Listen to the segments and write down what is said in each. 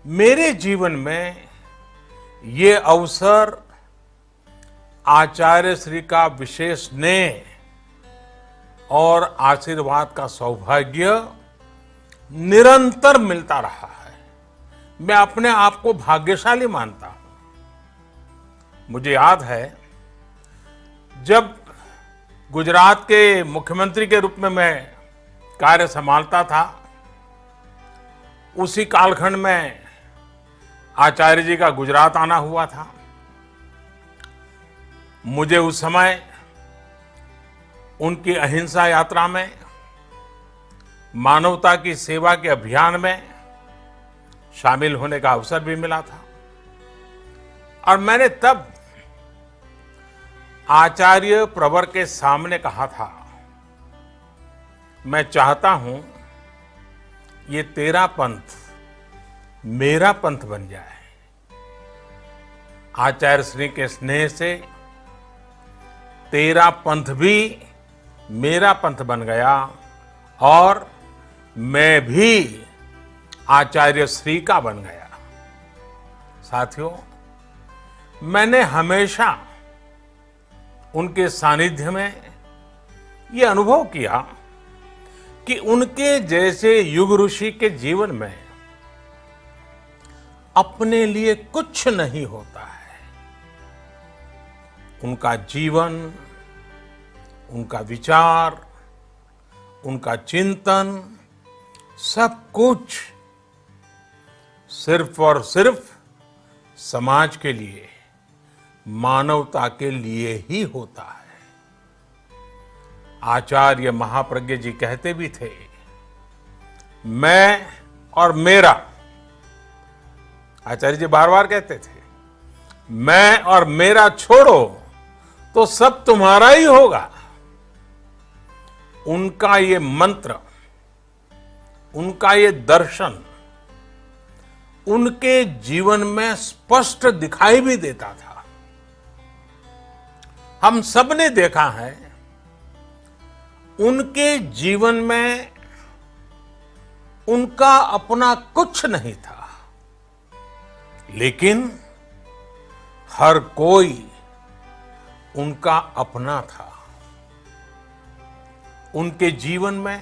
मेरे जीवन में ये अवसर आचार्य श्री का विशेष स्नेह और आशीर्वाद का सौभाग्य निरंतर मिलता रहा है। मैं अपने आप को भाग्यशाली मानता हूं। मुझे याद है जब गुजरात के मुख्यमंत्री के रूप में मैं कार्य संभालता था, उसी कालखंड में आचार्य जी का गुजरात आना हुआ था। मुझे उस समय उनकी अहिंसा यात्रा में, मानवता की सेवा के अभियान में शामिल होने का अवसर भी मिला था और मैंने तब आचार्य प्रवर के सामने कहा था, मैं चाहता हूं ये तेरा पंथ मेरा पंथ बन जाए। आचार्य श्री के स्नेह से तेरा पंथ भी मेरा पंथ बन गया और मैं भी आचार्य श्री का बन गया। साथियों, मैंने हमेशा उनके सानिध्य में ये अनुभव किया कि उनके जैसे युग ऋषि के जीवन में अपने लिए कुछ नहीं होता है। उनका जीवन, उनका विचार, उनका चिंतन, सब कुछ सिर्फ और सिर्फ समाज के लिए, मानवता के लिए ही होता है। आचार्य महाप्रज्ञ जी कहते भी थे, मैं और मेरा। आचार्य जी बार बार कहते थे, मैं और मेरा छोड़ो तो सब तुम्हारा ही होगा। उनका ये मंत्र, उनका ये दर्शन उनके जीवन में स्पष्ट दिखाई भी देता था। हम सब ने देखा है, उनके जीवन में उनका अपना कुछ नहीं था, लेकिन हर कोई उनका अपना था। उनके जीवन में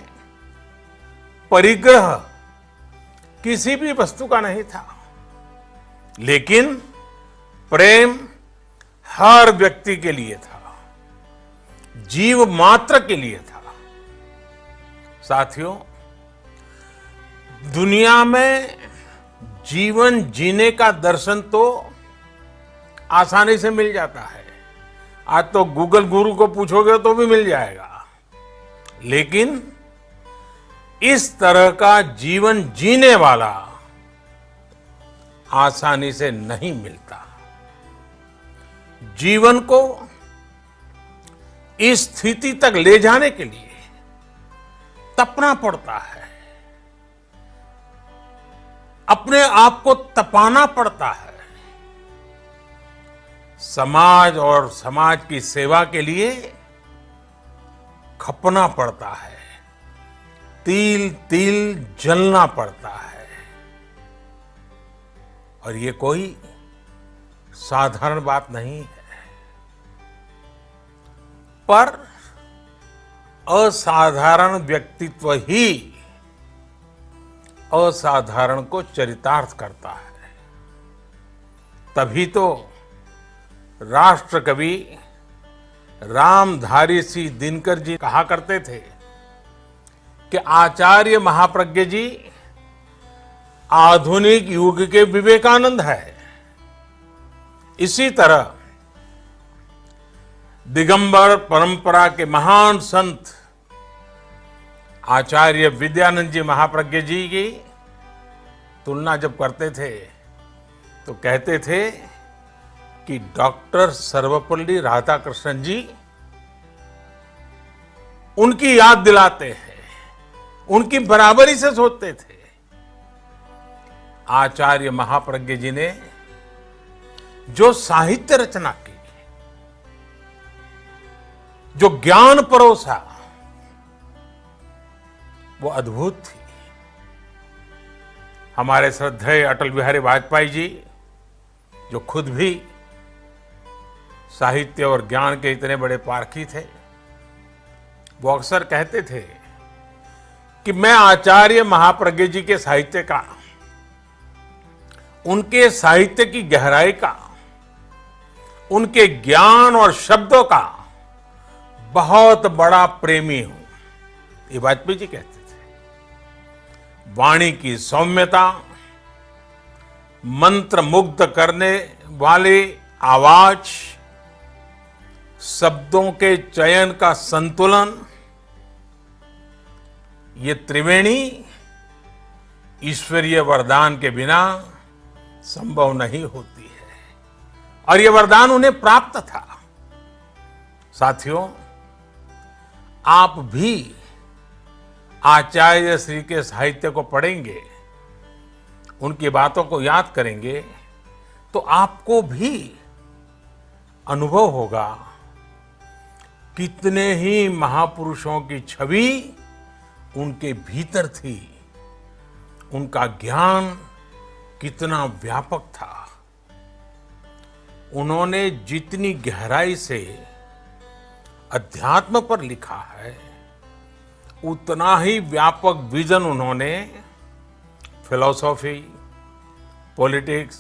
परिग्रह किसी भी वस्तु का नहीं था, लेकिन प्रेम हर व्यक्ति के लिए था, जीव मात्र के लिए था। साथियों, दुनिया में जीवन जीने का दर्शन तो आसानी से मिल जाता है। आज तो गूगल गुरु को पूछोगे तो भी मिल जाएगा, लेकिन इस तरह का जीवन जीने वाला आसानी से नहीं मिलता। जीवन को इस स्थिति तक ले जाने के लिए तपना पड़ता है, अपने आप को तपाना पड़ता है। समाज और समाज की सेवा के लिए खपना पड़ता है, तिल तिल जलना पड़ता है। और ये कोई साधारण बात नहीं है। पर असाधारण व्यक्तित्व ही असाधारण को चरितार्थ करता है। तभी तो राष्ट्र कवि रामधारी सिंह दिनकर जी कहा करते थे कि आचार्य महाप्रज्ञ जी आधुनिक युग के विवेकानंद है। इसी तरह दिगंबर परंपरा के महान संत आचार्य विद्यानंद जी महाप्रज्ञ जी की तुलना जब करते थे तो कहते थे कि डॉक्टर सर्वपल्ली राधाकृष्णन जी उनकी याद दिलाते हैं, उनकी बराबरी से सोचते थे। आचार्य महाप्रज्ञ जी ने जो साहित्य रचना की, जो ज्ञान परोसा, वो अद्भुत थी। हमारे श्रद्धेय अटल बिहारी वाजपेयी जी, जो खुद भी साहित्य और ज्ञान के इतने बड़े पारखी थे, वो अक्सर कहते थे कि मैं आचार्य महाप्रज्ञ जी के साहित्य का, उनके साहित्य की गहराई का, उनके ज्ञान और शब्दों का बहुत बड़ा प्रेमी हूं। ये वाजपेयी जी कहते थे। वाणी की सौम्यता, मंत्र मुग्ध करने वाली आवाज, शब्दों के चयन का संतुलन, ये त्रिवेणी ईश्वरीय वरदान के बिना संभव नहीं होती है, और ये वरदान उन्हें प्राप्त था। साथियों, आप भी आचार्य श्री के साहित्य को पढ़ेंगे, उनकी बातों को याद करेंगे, तो आपको भी अनुभव होगा कितने ही महापुरुषों की छवि उनके भीतर थी, उनका ज्ञान कितना व्यापक था। उन्होंने जितनी गहराई से अध्यात्म पर लिखा है, उतना ही व्यापक विजन उन्होंने फिलॉसफी, पॉलिटिक्स,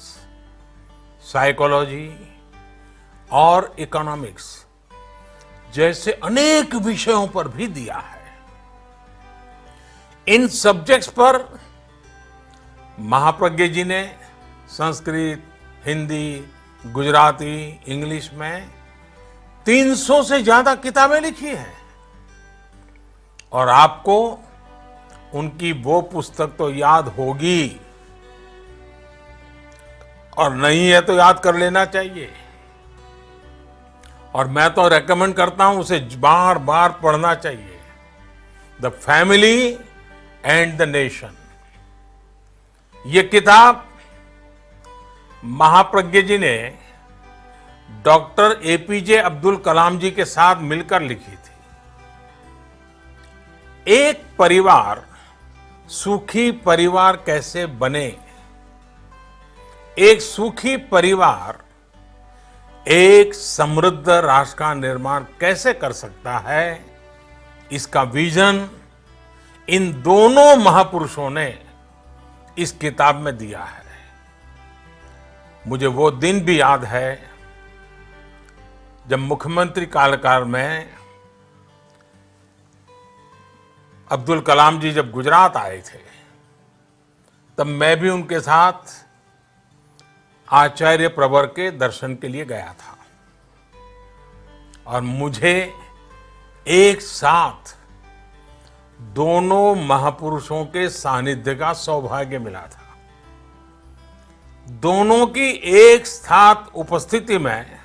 साइकोलॉजी और इकोनॉमिक्स जैसे अनेक विषयों पर भी दिया है। इन सब्जेक्ट्स पर महाप्रज्ञ जी ने संस्कृत, हिंदी, गुजराती, इंग्लिश में 300 से ज्यादा किताबें लिखी हैं, और आपको उनकी वो पुस्तक तो याद होगी, और नहीं है तो याद कर लेना चाहिए। और मैं तो रेकमेंड करता हूं उसे बार बार पढ़ना चाहिए। The family and the nation. ये किताब महाप्रज्ञ जी ने डॉक्टर एपीजे अब्दुल कलाम जी के साथ मिलकर लिखी थी। एक परिवार सुखी परिवार कैसे बने, एक सुखी परिवार एक समृद्ध राष्ट्र का निर्माण कैसे कर सकता है, इसका विजन इन दोनों महापुरुषों ने इस किताब में दिया है। मुझे वो दिन भी याद है जब मुख्यमंत्री काल में अब्दुल कलाम जी जब गुजरात आए थे, तब मैं भी उनके साथ आचार्य प्रवर के दर्शन के लिए गया था, और मुझे एक साथ दोनों महापुरुषों के सानिध्य का सौभाग्य मिला था। दोनों की एक साथ उपस्थिति में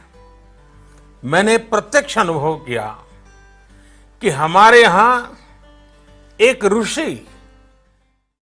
मैंने प्रत्यक्ष अनुभव किया कि हमारे यहां एक ऋषि